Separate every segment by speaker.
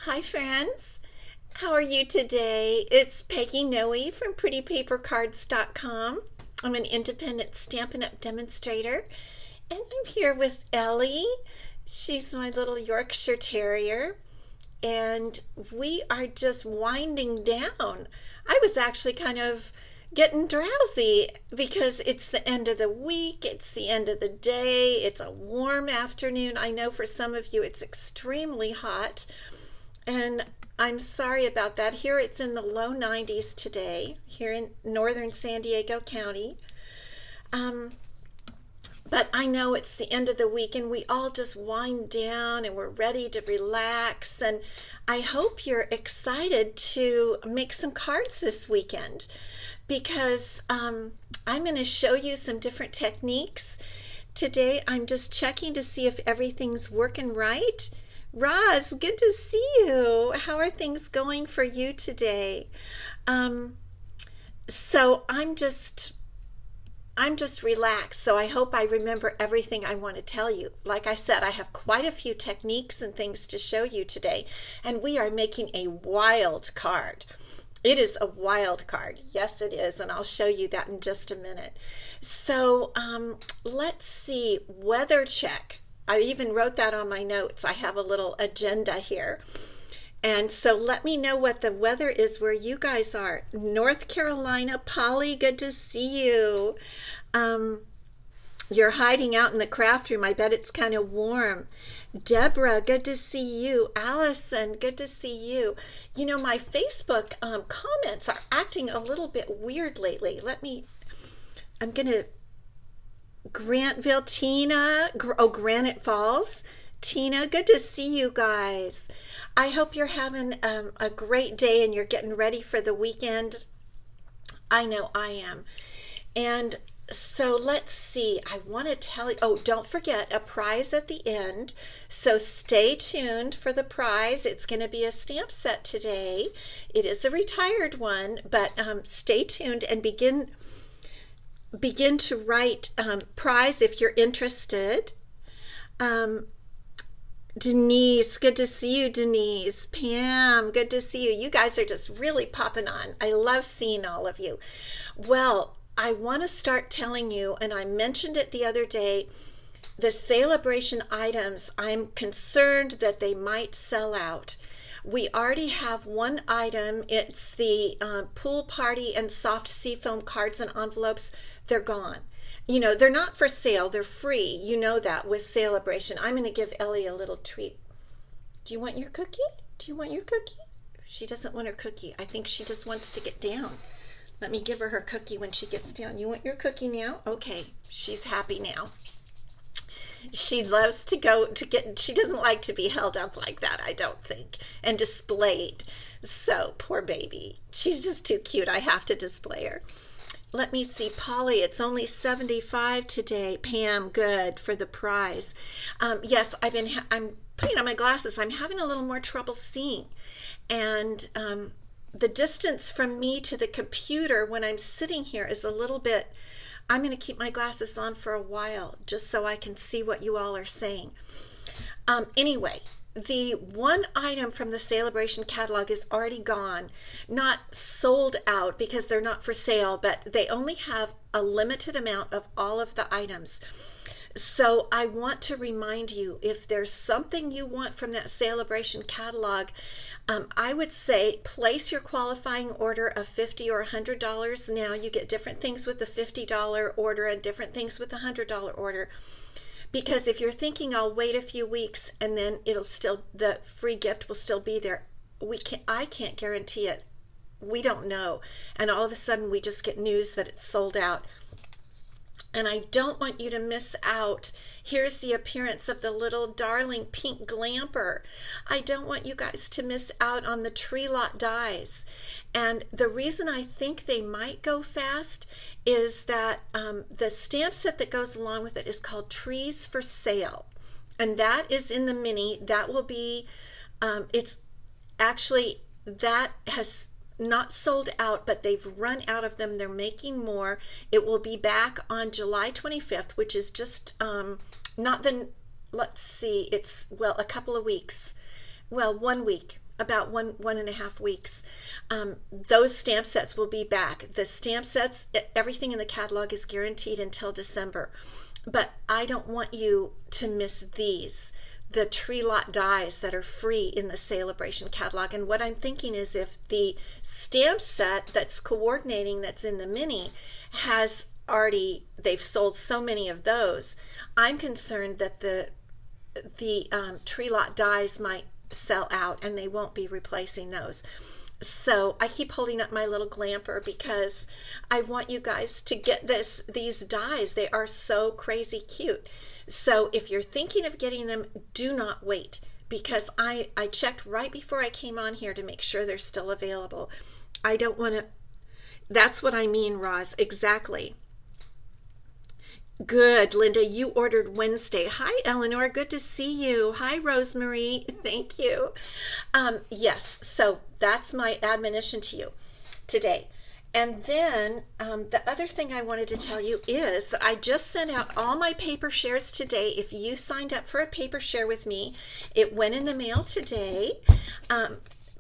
Speaker 1: Hi friends, how are you today? It's Peggy Noe from prettypapercards.com. I'm an independent Stampin' Up demonstrator, and I'm here with Ellie. She's my little Yorkshire Terrier, and we are just winding down. I was actually kind of getting drowsy because it's the end of the week, it's the end of the day, it's a warm afternoon. I know for some of you it's extremely hot. And I'm sorry about that. Here it's in the low 90s today, here in northern San Diego County. Um, but I know it's the end of the week and we all just wind down and we're ready to relax. And I hope you're excited to make some cards this weekend because I'm going to show you some different techniques. Today I'm just checking to see if everything's working right. Roz, good to see you. How are things going for you today? Um, so I'm just relaxed. So I hope I remember everything I want to tell you. Like I said, I have quite a few techniques and things to show you today, and we are making a wild card. It is a wild card. Yes, it is, and I'll show you that in just a minute. So let's see. Weather check. I even wrote that on my notes. I have a little agenda here. And so let me know what the weather is where you guys are. North Carolina, Polly, good to see you. Um, you're hiding out in the craft room. I bet it's kind of warm. Deborah, good to see you. Allison, good to see you. You know, my Facebook comments are acting a little bit weird lately. I'm going to Grantville, Tina. Granite Falls. Tina, good to see you guys. I hope you're having a great day and you're getting ready for the weekend. I know I am. And so let's see. I want to tell you, oh, don't forget a prize at the end. So stay tuned for the prize. It's going to be a stamp set today. It is a retired one, but stay tuned and begin to write prize if you're interested. Um, Denise, good to see you, Denise. Pam, good to see you. You guys are just really popping on. I love seeing all of you. Well, I want to start telling you, and I mentioned it the other day, the celebration items, I'm concerned that they might sell out. We already have one item. It's the pool party and soft seafoam cards and envelopes. They're gone. You know, they're not for sale. They're free. You know that with celebration. I'm going to give Ellie a little treat. Do you want your cookie? Do you want your cookie? She doesn't want her cookie. I think she just wants to get down. Let me give her her cookie when she gets down. You want your cookie now? Okay. She's happy now. She loves to go to get, she doesn't like to be held up like that, I don't think, and displayed. So, poor baby. She's just too cute. I have to display her. Let me see, Polly, it's only 75 today. Pam, good for the prize. Yes, I'm putting on my glasses. I'm having a little more trouble seeing. And the distance from me to the computer when I'm sitting here is a little bit, I'm going to keep my glasses on for a while just so I can see what you all are saying. Anyway, the one item from the celebration catalog is already gone, not sold out because they're not for sale, but they only have a limited amount of all of the items. So I want to remind you, if there's something you want from that celebration catalog, I would say place your qualifying order of $50 or $100 now. You get different things with the $50 order and different things with the $100 order. Because if you're thinking I'll wait a few weeks and then the free gift will still be there, I can't guarantee it. We don't know. And all of a sudden we just get news that it's sold out. And I don't want you to miss out. Here's the appearance of the little darling pink glamper. I don't want you guys to miss out on the tree lot dies. And the reason I think they might go fast is that the stamp set that goes along with it is called Trees for Sale. And that is in the mini. That will be, it's actually, that has not sold out, but they've run out of them. They're making more. It will be back on July 25th, which is just not the, let's see, it's, well, a couple of weeks. Well, 1 week. about 1.5 weeks. Those stamp sets will be back. The stamp sets, everything in the catalog is guaranteed until December. But I don't want you to miss these, the tree lot dies that are free in the Celebration catalog. And what I'm thinking is, if the stamp set that's coordinating that's in the mini has already, they've sold so many of those, I'm concerned that the tree lot dies might sell out and they won't be replacing those. So I keep holding up my little glamper because I want you guys to get these dies. They are so crazy cute. So if you're thinking of getting them, do not wait, because I checked right before I came on here to make sure they're still available. I don't want to, that's what I mean, Roz, exactly. Good, Linda, you ordered Wednesday. Hi, Eleanor, good to see you. Hi, Rosemary, thank you. Yes, so that's my admonition to you today. And then the other thing I wanted to tell you is that I just sent out all my paper shares today. If you signed up for a paper share with me, it went in the mail today.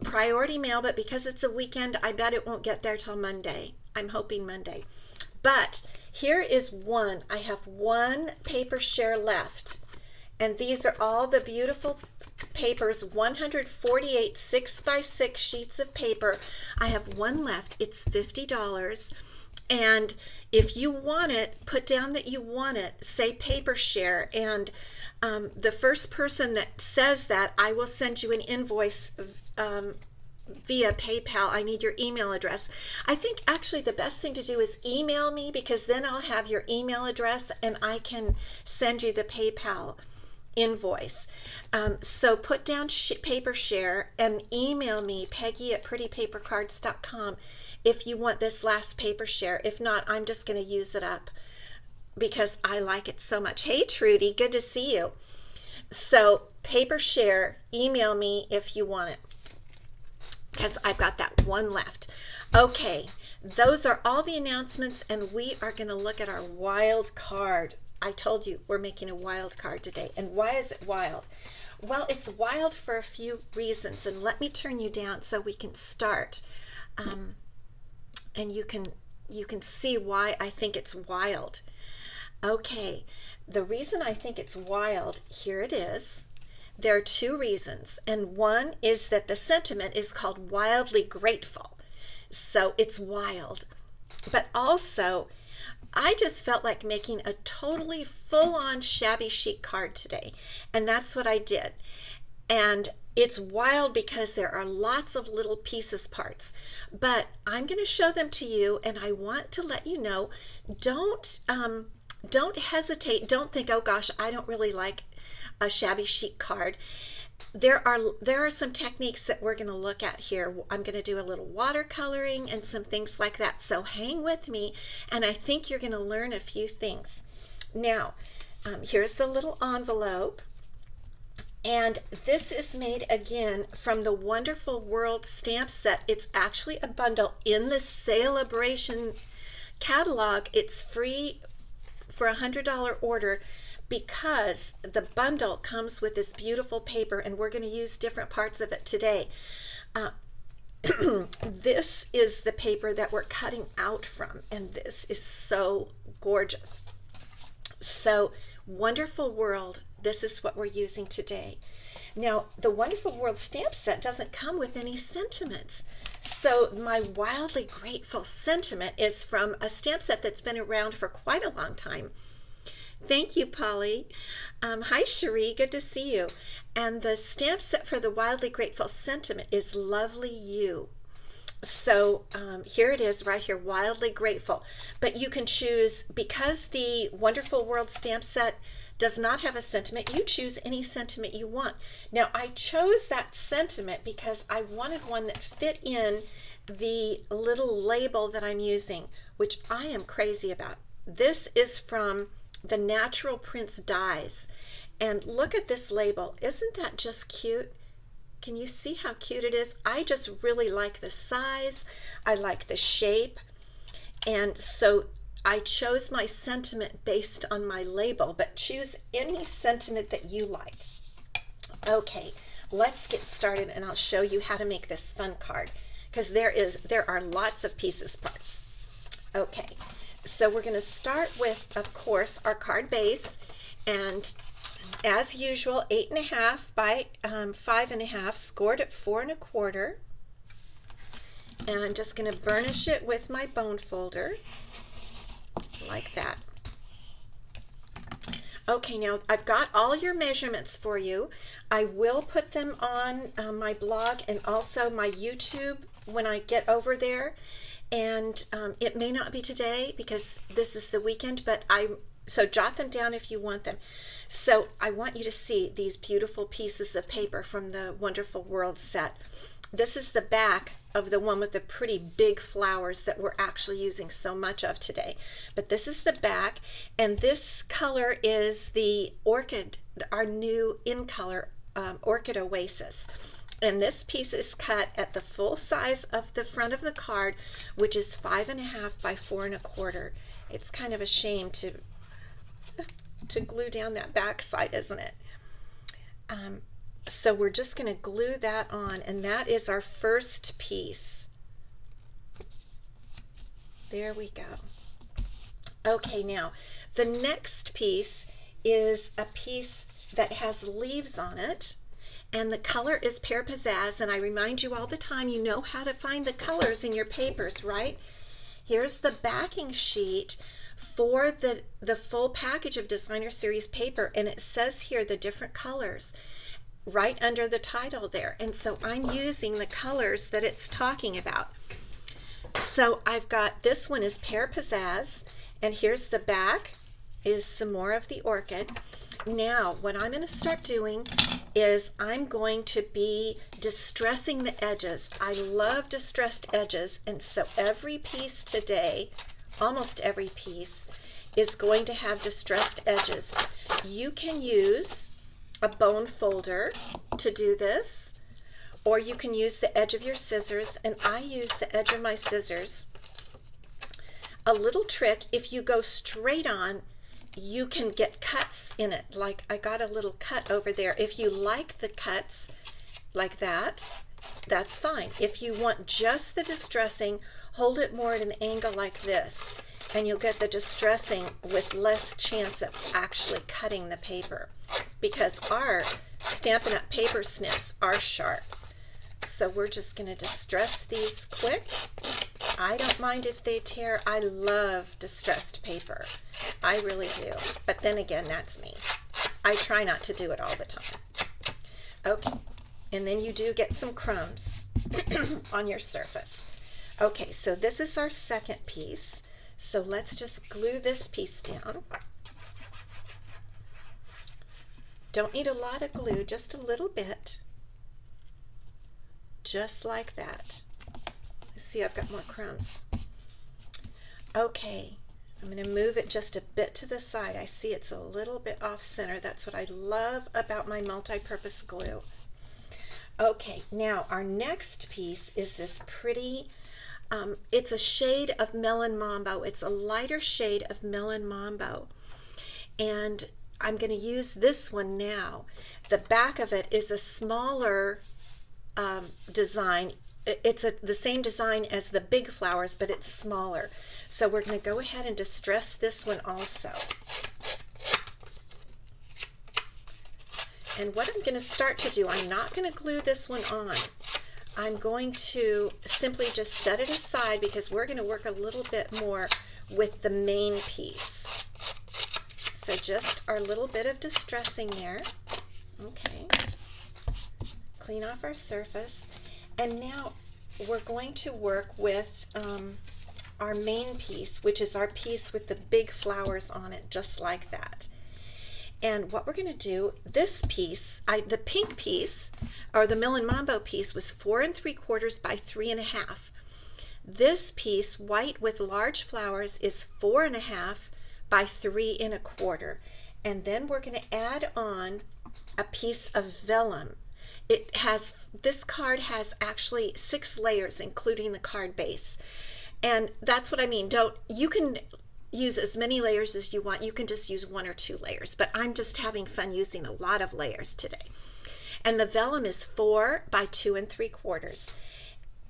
Speaker 1: Priority mail, but because it's a weekend, I bet it won't get there till Monday. I'm hoping Monday. But here is one. I have one paper share left. And these are all the beautiful papers, 148 6x6 sheets of paper. I have one left. It's $50. And if you want it, put down that you want it, say paper share. And the first person that says that, I will send you an invoice via PayPal. I need your email address. I think actually the best thing to do is email me, because then I'll have your email address and I can send you the PayPal invoice. So put down paper share and email me, Peggy at prettypapercards.com, if you want this last paper share. If not, I'm just going to use it up because I like it so much. Hey Trudy, good to see you. So paper share, email me if you want it, because I've got that one left. Okay, those are all the announcements, and we are going to look at our wild card. I told you we're making a wild card today. And why is it wild? Well, it's wild for a few reasons, and let me turn you down so we can start. And you can see why I think it's wild. Okay, the reason I think it's wild, here it is. There are two reasons, and one is that the sentiment is called wildly grateful, so it's wild. But also, I just felt like making a totally full-on shabby chic card today, and that's what I did. And it's wild because there are lots of little pieces parts, but I'm going to show them to you, and I want to let you know, don't hesitate. Don't think, oh gosh, I don't really like a shabby chic card. There are some techniques that we're going to look at here. I'm going to do a little watercoloring and some things like that. So hang with me, and I think you're going to learn a few things. Now, here's the little envelope, and this is made again from the Wonderful World stamp set. It's actually a bundle in the Celebration catalog. It's free for a $100 order, because the bundle comes with this beautiful paper, and we're going to use different parts of it today. This is the paper that we're cutting out from, and this is so gorgeous. So Wonderful World, this is what we're using today. Now, the Wonderful World stamp set doesn't come with any sentiments. So my wildly grateful sentiment is from a stamp set that's been around for quite a long time. Thank you, Polly. Hi, Cherie. Good to see you. And the stamp set for the Wildly Grateful sentiment is Lovely You. So here it is right here, Wildly Grateful. But you can choose, because the Wonderful World stamp set does not have a sentiment, you choose any sentiment you want. Now, I chose that sentiment because I wanted one that fit in the little label that I'm using, which I am crazy about. This is from the Natural Prints Dies. And look at this label. Isn't that just cute? Can you see how cute it is? I just really like the size. I like the shape. And so I chose my sentiment based on my label, but choose any sentiment that you like. Okay, let's get started and I'll show you how to make this fun card, because there are lots of pieces parts. Okay, so we're going to start with, of course, our card base, and as usual, 8.5 by 5.5, scored at 4 1/4. And I'm just going to burnish it with my bone folder like that. Okay, now I've got all your measurements for you. I will put them on my blog and also my YouTube when I get over there. And it may not be today because this is the weekend, but so jot them down if you want them. So I want you to see these beautiful pieces of paper from the Wonderful World set. This is the back of the one with the pretty big flowers that we're actually using so much of today. But this is the back, and this color is the orchid, our new in color Orchid Oasis. And this piece is cut at the full size of the front of the card, which is 5.5 by 4 1/4. It's kind of a shame to glue down that back side, isn't it? So we're just going to glue that on, and that is our first piece. There we go. Okay, now the next piece is a piece that has leaves on it, and the color is Pear Pizzazz, and I remind you all the time, you know how to find the colors in your papers, right? Here's the backing sheet for the full package of Designer Series paper, and it says here the different colors right under the title there, and so I'm using the colors that it's talking about. So I've got, this one is Pear Pizzazz, and here's the back is some more of the orchid. Now what I'm going to start doing is I'm going to be distressing the edges. I love distressed edges, and so every piece today, almost every piece, is going to have distressed edges. You can use a bone folder to do this, or you can use the edge of your scissors, and I use the edge of my scissors. A little trick, if you go straight on, you can get cuts in it, like I got a little cut over there. If you like the cuts like that, that's fine. If you want just the distressing, hold it more at an angle like this, and you'll get the distressing with less chance of actually cutting the paper, because our Stampin' Up! Paper snips are sharp. So we're just going to distress these quick. I don't mind if they tear. I love distressed paper. I really do. But then again, that's me. I try not to do it all the time. Okay, and then you do get some crumbs on your surface. Okay, so this is our second piece. So let's just glue this piece down. Don't need a lot of glue, just a little bit. Just like that. See, I've got more crumbs. Okay, I'm going to move it just a bit to the side. I see it's a little bit off center. That's what I love about my multi-purpose glue. Okay, now our next piece is this pretty, it's a shade of Melon Mambo. It's a lighter shade of Melon Mambo. And I'm going to use this one now. The back of it is a smaller design. It's the same design as the big flowers, but it's smaller. So we're going to go ahead and distress this one also. And what I'm going to start to do, I'm not going to glue this one on. I'm going to simply just set it aside because we're going to work a little bit more with the main piece. So just our little bit of distressing there. Okay. Clean off our surface. And now we're going to work with our main piece, which is our piece with the big flowers on it, just like that. And what we're going to do, this piece, the pink piece, or the Melon Mambo piece, was 4 3/4 by 3.5. This piece, white with large flowers, is 4.5 by 3 1/4. And then we're going to add on a piece of vellum. It has, this card has actually 6 layers, including the card base. And that's what I mean. You can use as many layers as you want. You can just use 1 or 2 layers, but I'm just having fun using a lot of layers today. And the vellum is 4 by 2 3/4.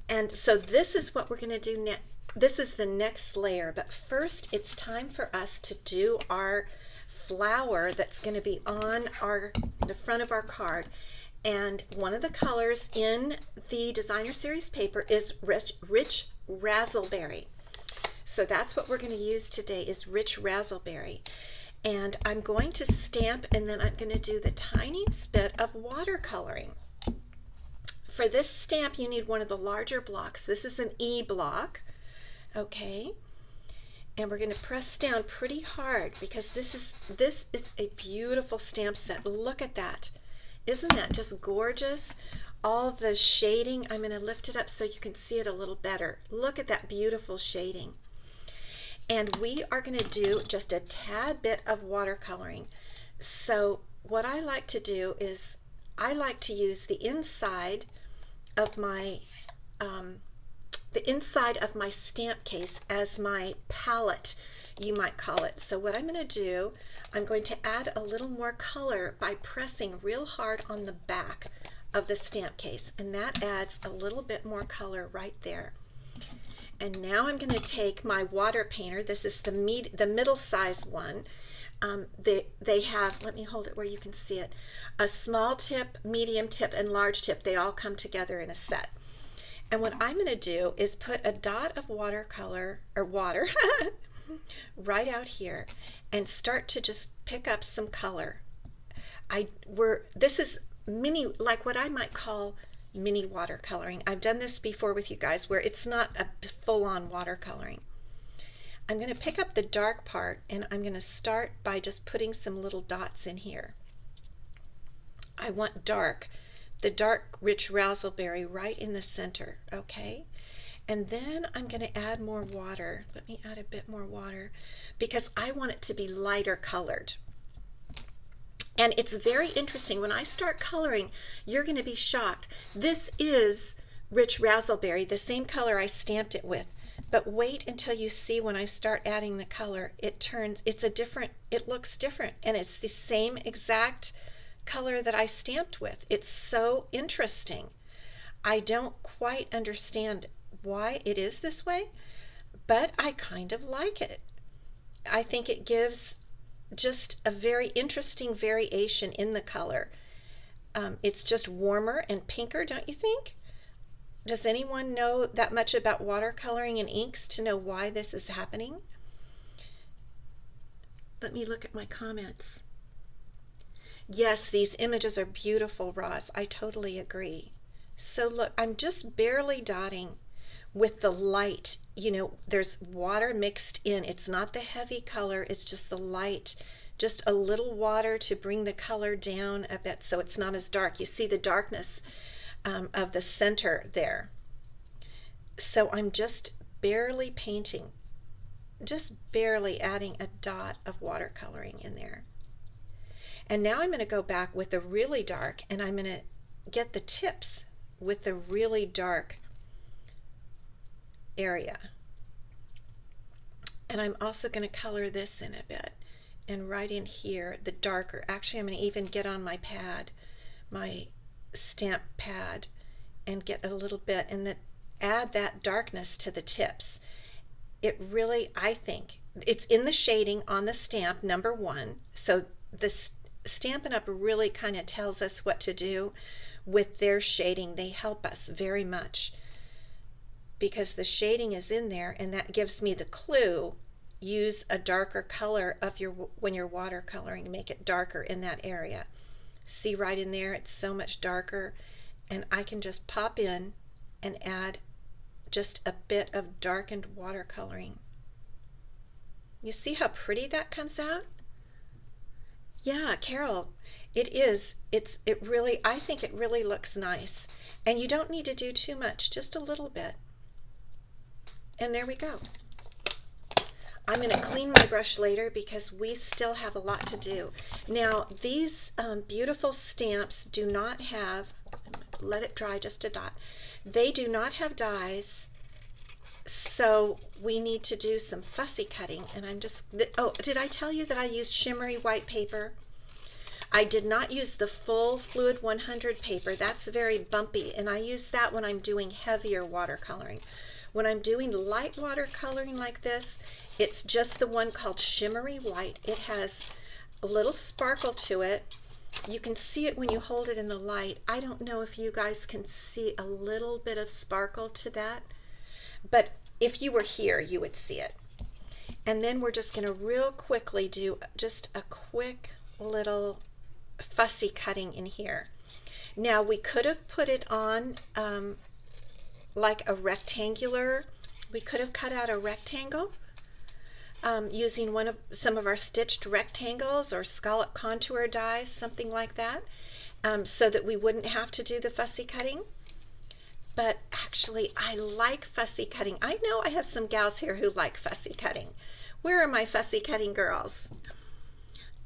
Speaker 1: And so this is what we're going to do next. This is the next layer, but first it's time for us to do our flower that's going to be on the front of our card. And one of the colors in the designer series paper is rich raspberry. So that's what we're going to use today, is rich raspberry. And I'm going to stamp, and then I'm going to do the tiniest bit of watercoloring. For this stamp, you need one of the larger blocks. This is an E block, okay? And we're going to press down pretty hard because this is a beautiful stamp set. Look at that. Isn't that just gorgeous? All the shading, I'm going to lift it up so you can see it a little better. Look at that beautiful shading. And we are going to do just a tad bit of watercoloring. So what I like to do is I like to use the inside of my stamp case as my palette, you might call it. So what I'm going to do, I'm going to add a little more color by pressing real hard on the back of the stamp case, and that adds a little bit more color right there. And now I'm going to take my water painter. This is the middle size one. They have, let me hold it where you can see it, a small tip, medium tip, and large tip. They all come together in a set. And what I'm going to do is put a dot of watercolor, or water, right out here and start to just pick up some color. This is mini, like what I might call mini watercoloring. I've done this before with you guys where it's not a full-on watercoloring. I'm going to pick up the dark part, and I'm going to start by just putting some little dots in here. I want dark, the dark rich raspberry right in the center, okay? And then I'm going to add more water. Let me add a bit more water because I want it to be lighter colored. And it's very interesting. When I start coloring, you're going to be shocked. This is rich raspberry, the same color I stamped it with. But wait until you see when I start adding the color, it looks different. And it's the same exact color that I stamped with. It's so interesting. I don't quite understand why it is this way, but I kind of like it. I think it gives just a very interesting variation in the color. It's just warmer and pinker, don't you think? Does anyone know that much about watercoloring and inks to know why this is happening? Let me look at my comments. Yes, these images are beautiful, Ross. I totally agree. So look, I'm just barely dotting with the light. You know, there's water mixed in. It's not the heavy color, it's just the light, just a little water to bring the color down a bit so it's not as dark. You see the darkness of the center there. So I'm just barely painting, just barely adding a dot of watercoloring in there. And now I'm going to go back with the really dark, and I'm going to get the tips with the really dark area. And I'm also going to color this in a bit, and right in here the darker. Actually, I'm going to even get on my pad, my stamp pad, and get a little bit, and then add that darkness to the tips. It really, I think it's in the shading on the stamp number 1. So this Stampin' Up really kind of tells us what to do with their shading. They help us very much because the shading is in there, and that gives me the clue. Use a darker color of when you're watercoloring to make it darker in that area. See right in there, it's so much darker, and I can just pop in and add just a bit of darkened watercoloring. You see how pretty that comes out? Yeah, Carol, it is. It really, I think it really looks nice. And you don't need to do too much, just a little bit. And there we go. I'm going to clean my brush later because we still have a lot to do. Now, these beautiful stamps do not have, let it dry just a dot, they do not have dies, so we need to do some fussy cutting. And I'm just, oh, did I tell you that I use shimmery white paper? I did not use the full Fluid 100 paper. That's very bumpy, and I use that when I'm doing heavier watercoloring. When I'm doing light watercoloring like this, it's just the one called Shimmery White. It has a little sparkle to it. You can see it when you hold it in the light. I don't know if you guys can see a little bit of sparkle to that, but if you were here, you would see it. And then we're just going to real quickly do just a quick little fussy cutting in here. Now we could have put it on like a rectangular, we could have cut out a rectangle using some of our stitched rectangles or scallop contour dies, something like that, so that we wouldn't have to do the fussy cutting. But actually, I like fussy cutting. I know I have some gals here who like fussy cutting. Where are my fussy cutting girls?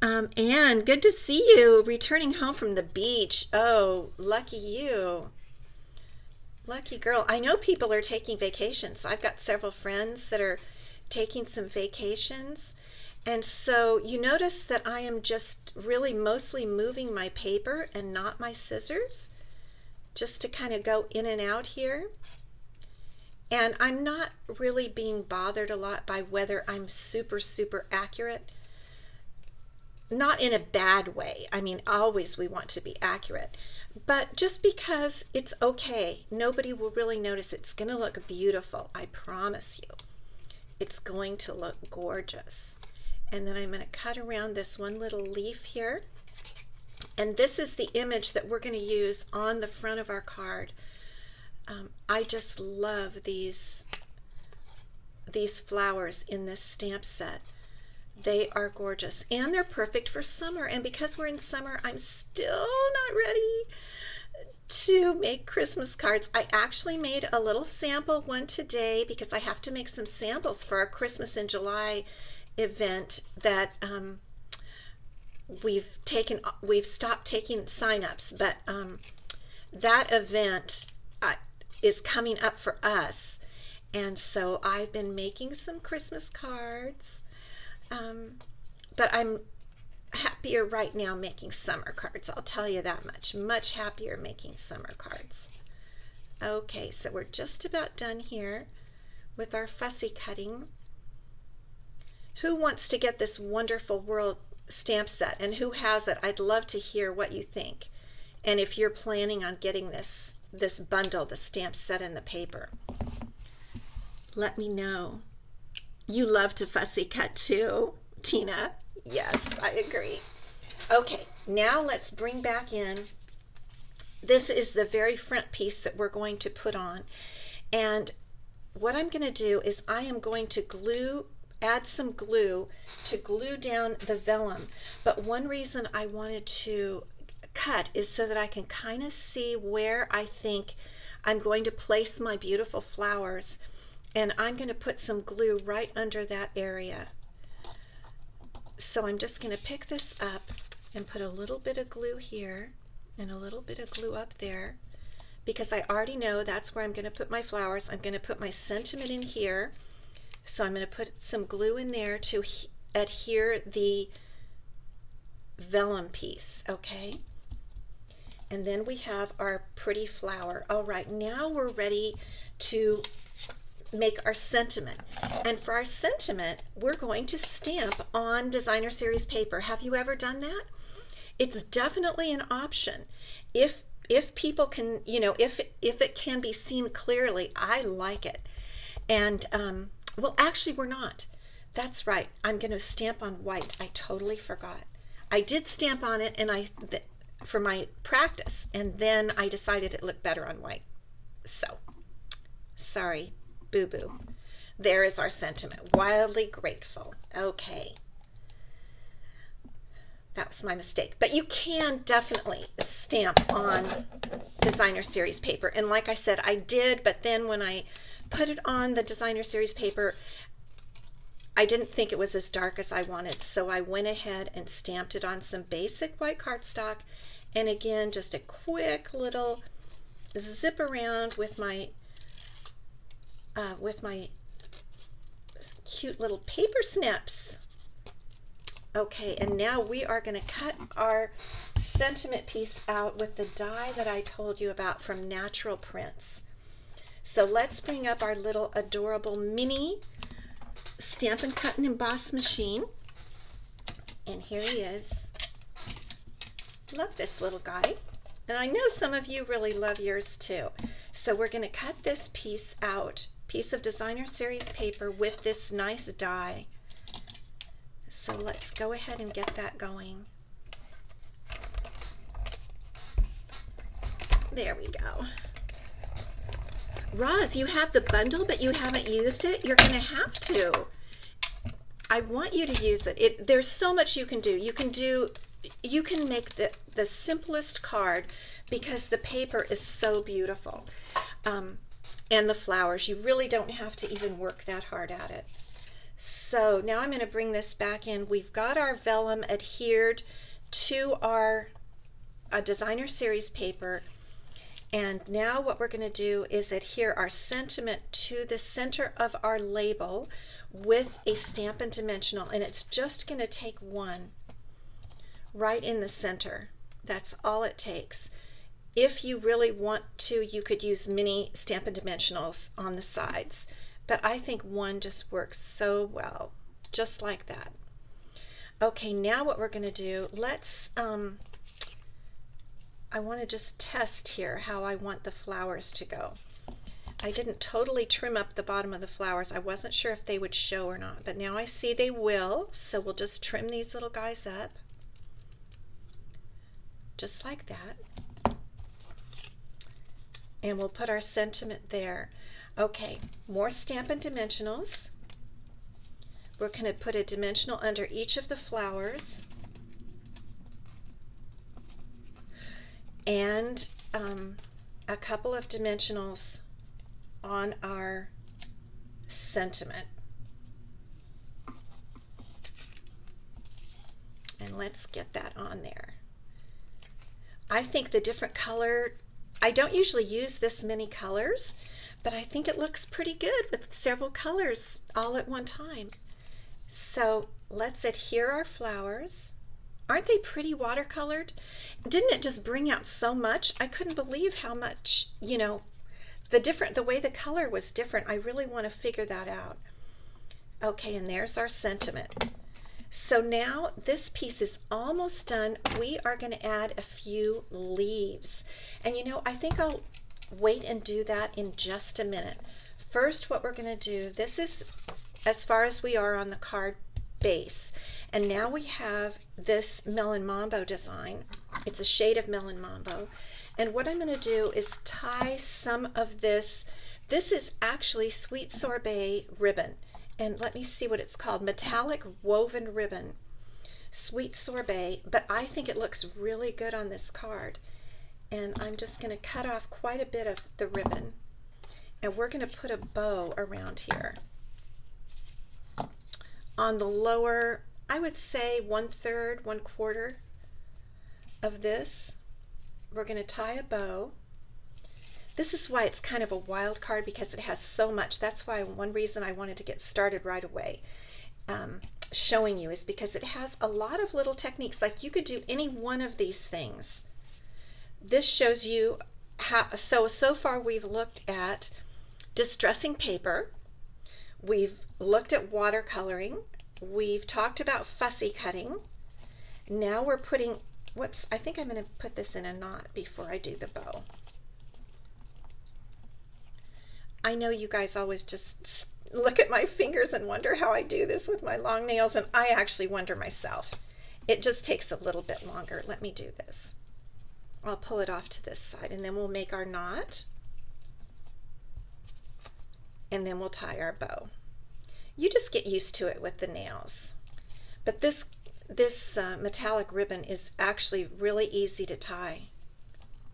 Speaker 1: Anne, good to see you, returning home from the beach. Oh, lucky you. Lucky girl. I know people are taking vacations. I've got several friends that are taking some vacations. And so you notice that I am just really mostly moving my paper and not my scissors, just to kind of go in and out here. And I'm not really being bothered a lot by whether I'm super, super accurate. Not in a bad way. I mean, always we want to be accurate. But just because it's okay, nobody will really notice. It's going to look beautiful. I promise you. It's going to look gorgeous. And then I'm going to cut around this one little leaf here. And this is the image that we're going to use on the front of our card. I just love these flowers in this stamp set. They are gorgeous, and they're perfect for summer. And because we're in summer, I'm still not ready to make Christmas cards. I actually made a little sample one today because I have to make some samples for our Christmas in July event that we've stopped taking sign-ups, but that event is coming up for us, and so I've been making some Christmas cards, but I'm happier right now making summer cards. I'll tell you that much happier making summer cards. Okay, so we're just about done here with our fussy cutting. Who wants to get this wonderful world stamp set, and who has it? I'd love to hear what you think, and if you're planning on getting this bundle, the stamp set and the paper, let me know. You love to fussy cut too, Tina. Yes, I agree. Okay, now let's bring back in, this is the very front piece that we're going to put on, and what I'm going to do is I am going to add some glue to glue down the vellum. But one reason I wanted to cut is so that I can kind of see where I think I'm going to place my beautiful flowers, and I'm going to put some glue right under that area. So I'm just going to pick this up and put a little bit of glue here and a little bit of glue up there, because I already know that's where I'm going to put my flowers. I'm going to put my sentiment in here, so I'm going to put some glue in there to adhere the vellum piece. Okay, and then we have our pretty flower. All right, now we're ready to make our sentiment, and for our sentiment we're going to stamp on designer series paper. Have you ever done that? It's definitely an option if people can, you know, if it can be seen clearly. I like it. And well, actually we're not. That's right, I'm going to stamp on white. I totally forgot. I did stamp on it, and for my practice, and then I decided it looked better on white. So sorry, boo-boo. There is our sentiment. Wildly grateful. Okay, that was my mistake. But you can definitely stamp on designer series paper, and like I said, I did, but then when I put it on the designer series paper, I didn't think it was as dark as I wanted, so I went ahead and stamped it on some basic white cardstock. And again, just a quick little zip around with my cute little paper snips. Okay, and now we are going to cut our sentiment piece out with the die that I told you about from Natural Prints. So let's bring up our little adorable mini Stampin' Cut and Emboss machine. And here he is. Love this little guy. And I know some of you really love yours too. So we're going to cut this piece out, piece of Designer Series paper with this nice die. So let's go ahead and get that going. There we go. Roz, you have the bundle, but you haven't used it? You're going to have to. I want you to use it. There's so much you can do. You can make the simplest card because the paper is so beautiful. And the flowers, you really don't have to even work that hard at it. So now I'm going to bring this back in. We've got our vellum adhered to our Designer Series paper. And now what we're going to do is adhere our sentiment to the center of our label with a Stampin' Dimensional. And it's just going to take one right in the center. That's all it takes. If you really want to, you could use mini Stampin' Dimensionals on the sides. But I think one just works so well, just like that. Okay, now what we're going to do, let's, I want to just test here how I want the flowers to go. I didn't totally trim up the bottom of the flowers. I wasn't sure if they would show or not, but now I see they will. So we'll just trim these little guys up, just like that. And we'll put our sentiment there. Okay, more Stampin' Dimensionals. We're going to put a dimensional under each of the flowers. And a couple of dimensionals on our sentiment. And let's get that on there. I think the different color, I don't usually use this many colors, but I think it looks pretty good with several colors all at one time. So let's adhere our flowers. Aren't they pretty watercolored? Didn't it just bring out so much? I couldn't believe how much, you know, the way the color was different. I really want to figure that out. Okay, and there's our sentiment. So now this piece is almost done. We are going to add a few leaves. And you know, I think I'll wait and do that in just a minute. First, what we're going to do, this is as far as we are on the card base. And now we have this Melon Mambo design. It's a shade of Melon Mambo. And what I'm going to do is tie some of this. This is actually Sweet Sorbet ribbon. And let me see what it's called. Metallic woven ribbon. Sweet Sorbet. But I think it looks really good on this card. And I'm just going to cut off quite a bit of the ribbon. And we're going to put a bow around here. On the lower, I would say 1/3, 1/4 of this, we're going to tie a bow. This is why it's kind of a wild card, because it has so much. That's why one reason I wanted to get started right away showing you is because it has a lot of little techniques. Like you could do any one of these things. This shows you how, so far we've looked at distressing paper. We've looked at watercoloring. We've talked about fussy cutting. Now we're putting, whoops, I think I'm going to put this in a knot before I do the bow. I know you guys always just look at my fingers and wonder how I do this with my long nails, and I actually wonder myself. It just takes a little bit longer. Let me do this. I'll pull it off to this side, and then we'll make our knot, and then we'll tie our bow. You just get used to it with the nails. But this metallic ribbon is actually really easy to tie.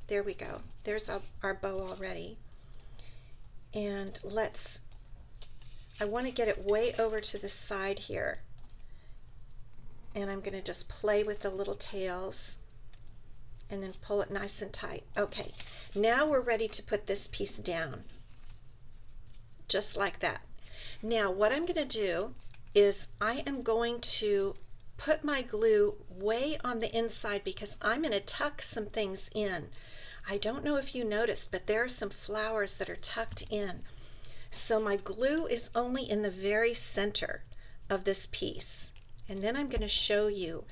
Speaker 1: There we go. There's our bow already. And I want to get it way over to the side here. And I'm going to just play with the little tails and then pull it nice and tight. Okay, now we're ready to put this piece down. Just like that. Now what I'm going to do is I am going to put my glue way on the inside because I'm going to tuck some things in. I don't know if you noticed, but there are some flowers that are tucked in. So my glue is only in the very center of this piece. And then I'm going to show you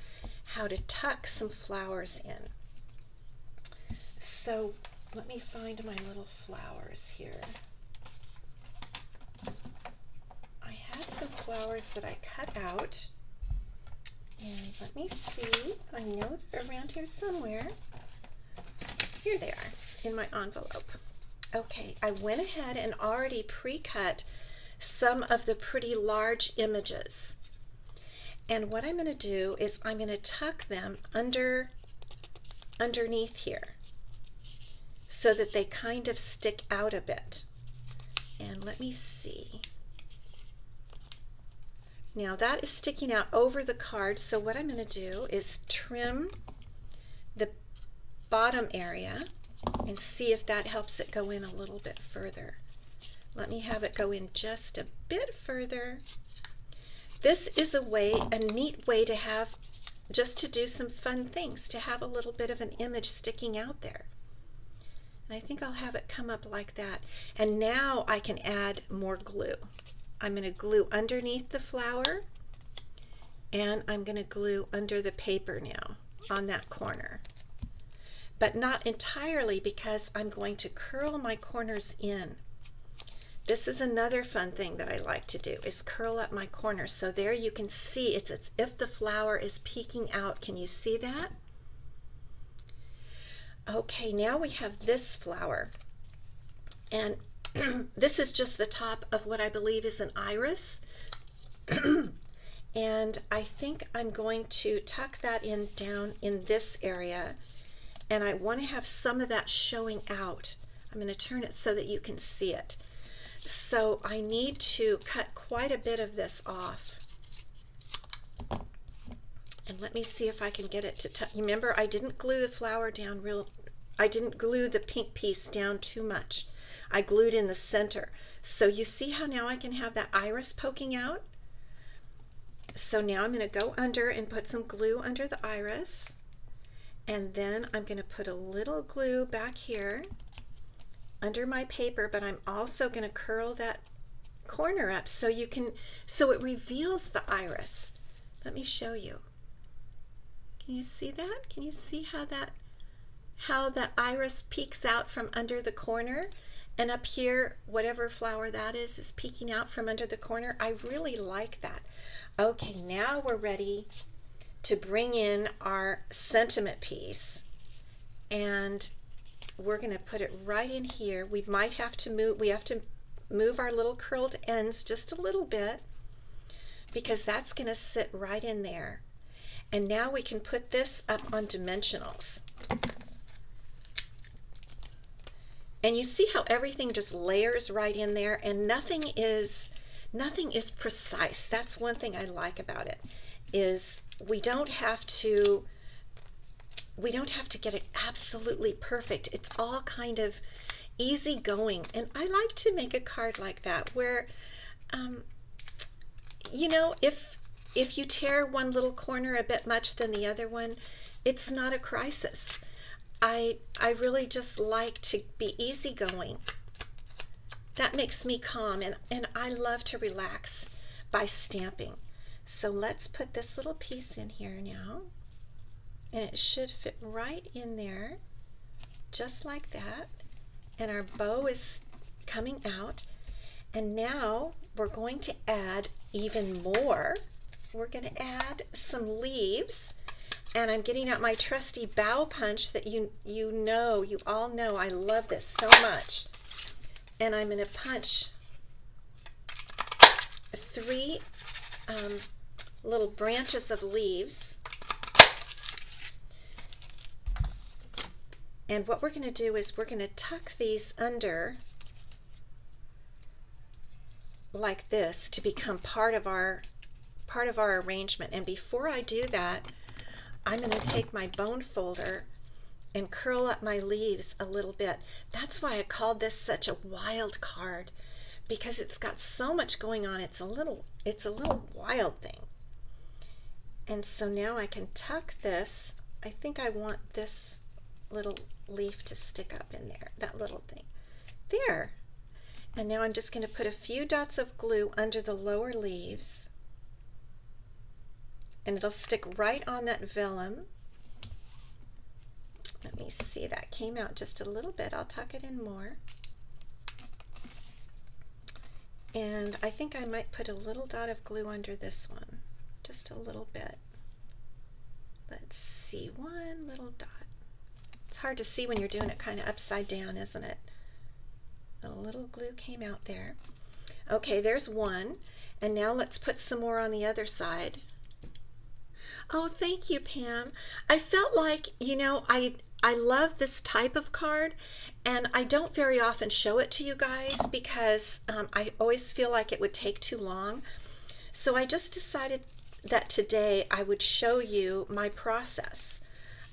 Speaker 1: how to tuck some flowers in. So let me find my little flowers here. I had some flowers that I cut out. And let me see. I know they're around here somewhere. Here they are in my envelope. Okay, I went ahead and already pre-cut some of the pretty large images. And what I'm going to do is I'm going to tuck them underneath here so that they kind of stick out a bit. And let me see. Now that is sticking out over the card, so what I'm going to do is trim the bottom area and see if that helps it go in a little bit further. Let me have it go in just a bit further. This is a neat way to have, just to do some fun things, to have a little bit of an image sticking out there. And I think I'll have it come up like that. And now I can add more glue. I'm going to glue underneath the flower, and I'm going to glue under the paper now on that corner. But not entirely, because I'm going to curl my corners in. This is another fun thing that I like to do, is curl up my corners. So there you can see it's as if the flower is peeking out. Can you see that? Okay, now we have this flower. And this is just the top of what I believe is an iris. And I think I'm going to tuck that in down in this area. And I want to have some of that showing out. I'm going to turn it so that you can see it. So I need to cut quite a bit of this off. And let me see if I can get it to tuck. Remember, I didn't glue the flower down I didn't glue the pink piece down too much. I glued in the center. So you see how now I can have that iris poking out? So now I'm going to go under and put some glue under the iris. And then I'm going to put a little glue back here under my paper, but I'm also going to curl that corner up so it reveals the iris. Let me show you. Can you see that? Can you see how that iris peeks out from under the corner? And up here, whatever flower that is peeking out from under the corner. I really like that. Okay, now we're ready to bring in our sentiment piece. And we're going to put it right in here. We have to move our little curled ends just a little bit, because that's going to sit right in there. And now we can put this up on dimensionals. And you see how everything just layers right in there, and nothing is precise. That's one thing I like about it, is we don't have to get it absolutely perfect. It's all kind of easy going. And I like to make a card like that where, you know, if you tear one little corner a bit much than the other one, it's not a crisis. I really just like to be easygoing. That makes me calm, and I love to relax by stamping. So let's put this little piece in here now, and it should fit right in there, just like that. And our bow is coming out, and now we're going to add even more. We're going to add some leaves. And I'm getting out my trusty bow punch that you all know I love this so much. And I'm going to punch 3 little branches of leaves. And what we're going to do is we're going to tuck these under like this to become part of our arrangement. And before I do that, I'm going to take my bone folder and curl up my leaves a little bit. That's why I called this such a wild card, because it's got so much going on. It's a little wild thing. And so now I can tuck this. I think I want this little leaf to stick up in there, that little thing. There. And now I'm just going to put a few dots of glue under the lower leaves. And it'll stick right on that vellum. Let me see, that came out just a little bit. I'll tuck it in more. And I think I might put a little dot of glue under this one, just a little bit. Let's see, one little dot. It's hard to see when you're doing it kind of upside down, isn't it? A little glue came out there. Okay, there's one. And now let's put some more on the other side. Oh, thank you, Pam. I felt like, you know, I love this type of card, and I don't very often show it to you guys because I always feel like it would take too long. So I just decided that today I would show you my process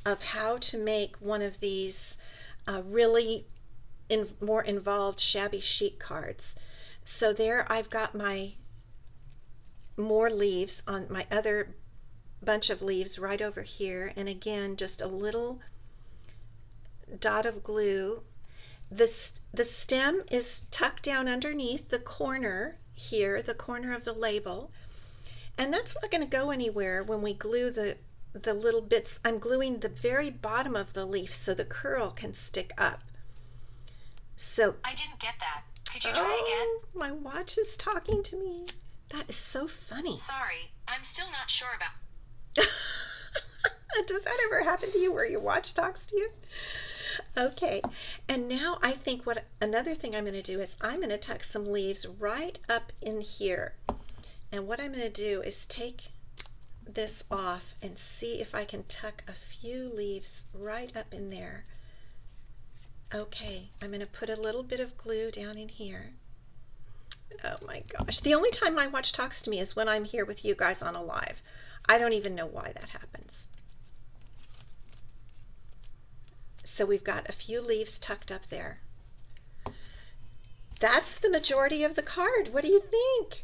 Speaker 1: of how to make one of these really more involved shabby chic cards. So there I've got my more leaves on my other bunch of leaves right over here, and again just a little dot of glue. The stem is tucked down underneath the corner here, the corner of the label, and that's not going to go anywhere when we glue the little bits. I'm gluing the very bottom of the leaf so the curl can stick up. So
Speaker 2: I didn't get that. Could you try again?
Speaker 1: My watch is talking to me. That is so funny.
Speaker 2: Sorry, I'm still not sure about.
Speaker 1: Does that ever happen to you where your watch talks to you? Okay, and now I think what another thing I'm going to do is I'm going to tuck some leaves right up in here. And what I'm going to do is take this off and see if I can tuck a few leaves right up in there. Okay, I'm going to put a little bit of glue down in here. Oh my gosh, the only time my watch talks to me is when I'm here with you guys on a live. I don't even know why that happens. So we've got a few leaves tucked up there. That's the majority of the card. What do you think?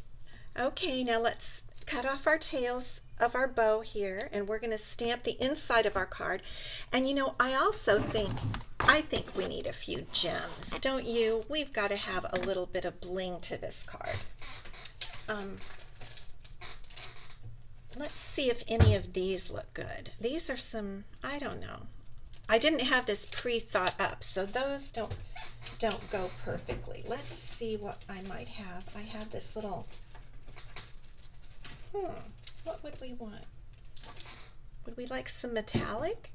Speaker 1: Okay, now let's cut off our tails of our bow here, and we're going to stamp the inside of our card. And you know, I think we need a few gems, don't you? We've got to have a little bit of bling to this card. Let's see if any of these look good. These are some, I don't know. I didn't have this pre-thought up, so those don't go perfectly. Let's see what I might have. I have this little, what would we want? Would we like some metallic?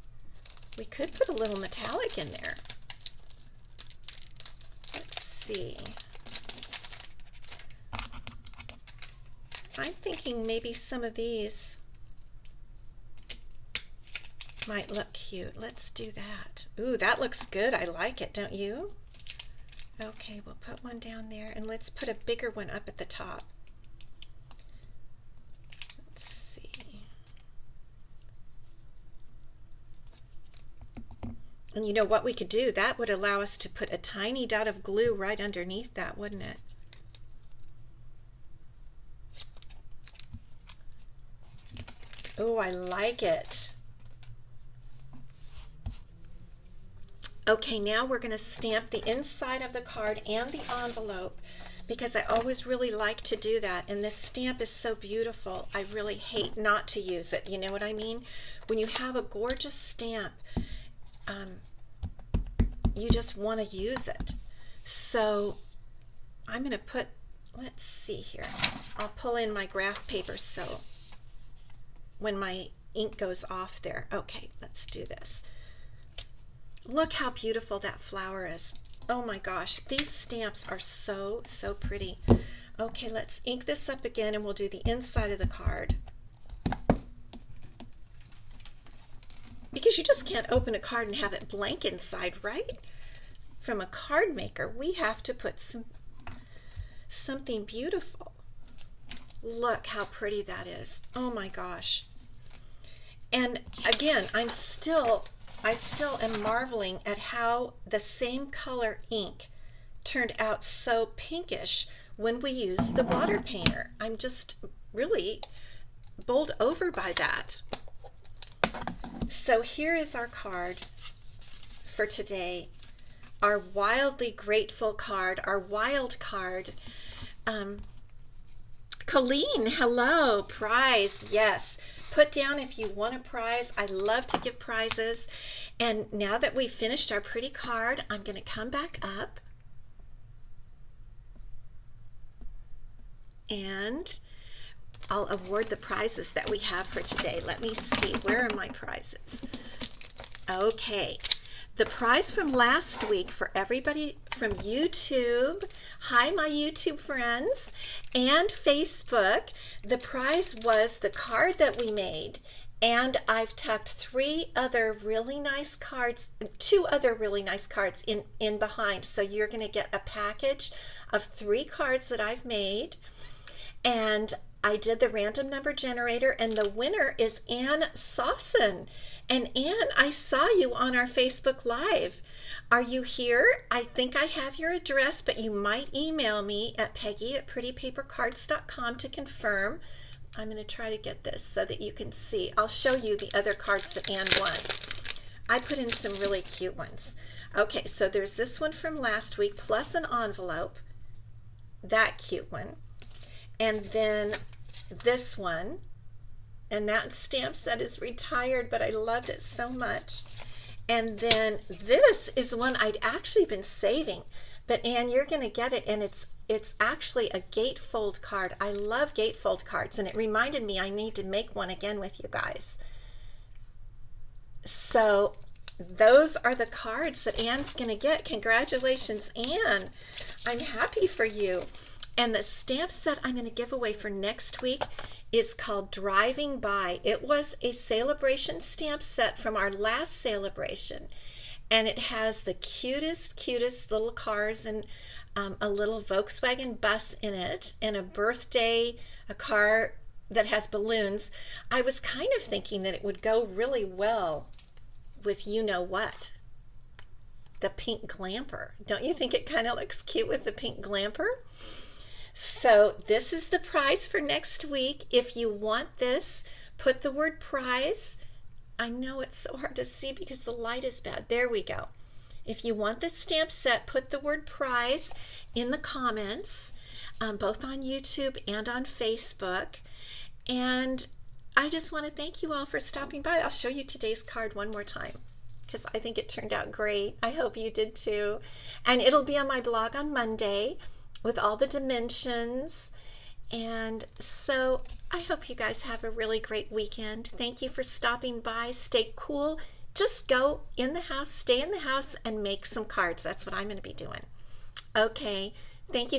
Speaker 1: We could put a little metallic in there. Let's see. I'm thinking maybe some of these might look cute. Let's do that. Ooh, that looks good. I like it, don't you? Okay, we'll put one down there, and let's put a bigger one up at the top. Let's see. And you know what we could do? That would allow us to put a tiny dot of glue right underneath that, wouldn't it? Oh, I like it. Okay, now we're going to stamp the inside of the card and the envelope because I always really like to do that. And this stamp is so beautiful. I really hate not to use it. You know what I mean? When you have a gorgeous stamp, you just want to use it. So I'm going to put, let's see here. I'll pull in my graph paper so when my ink goes off there. Okay, let's do this. Look how beautiful that flower is. Oh my gosh, these stamps are so, so pretty. Okay, let's ink this up again and we'll do the inside of the card. Because you just can't open a card and have it blank inside, right? From a card maker, we have to put something beautiful. Look how pretty that is. Oh my gosh. And again, I still am marveling at how the same color ink turned out so pinkish when we used the water painter. I'm just really bowled over by that. So here is our card for today. Our wildly grateful card, our wild card. Colleen, hello. Prize, yes. Put down if you want a prize. I love to give prizes. And now that we've finished our pretty card, I'm going to come back up. And I'll award the prizes that we have for today. Let me see. Where are my prizes? Okay. The prize from last week for everybody from YouTube, hi my YouTube friends, and Facebook, the prize was the card that we made. And I've tucked two other really nice cards in behind. So you're going to get a package of 3 cards that I've made. And I did the random number generator, and the winner is Ann Sawson. And Ann, I saw you on our Facebook Live. Are you here? I think I have your address, but you might email me at Peggy@prettypapercards.com to confirm. I'm going to try to get this so that you can see. I'll show you the other cards that Ann won. I put in some really cute ones. Okay, so there's this one from last week, plus an envelope. That cute one. And then this one. And that stamp set is retired, but I loved it so much. And then this is the one I'd actually been saving. But Ann, you're going to get it, and it's actually a gatefold card. I love gatefold cards, and it reminded me I need to make one again with you guys. So those are the cards that Ann's going to get. Congratulations, Ann. I'm happy for you. And the stamp set I'm going to give away for next week is called Driving By. It was a celebration stamp set from our last celebration. And it has the cutest little cars and a little Volkswagen bus in it, and a car that has balloons. I was kind of thinking that it would go really well with you know what? The pink glamper. Don't you think it kind of looks cute with the pink glamper? So this is the prize for next week. If you want this, put the word prize. I know it's so hard to see because the light is bad. There we go. If you want this stamp set, put the word prize in the comments, both on YouTube and on Facebook. And I just want to thank you all for stopping by. I'll show you today's card one more time because I think it turned out great. I hope you did too. And it'll be on my blog on Monday with all the dimensions. And so I hope you guys have a really great weekend. Thank you for stopping by. Stay cool. Just go in the house, stay in the house, and make some cards. That's what I'm going to be doing. Okay. Thank you so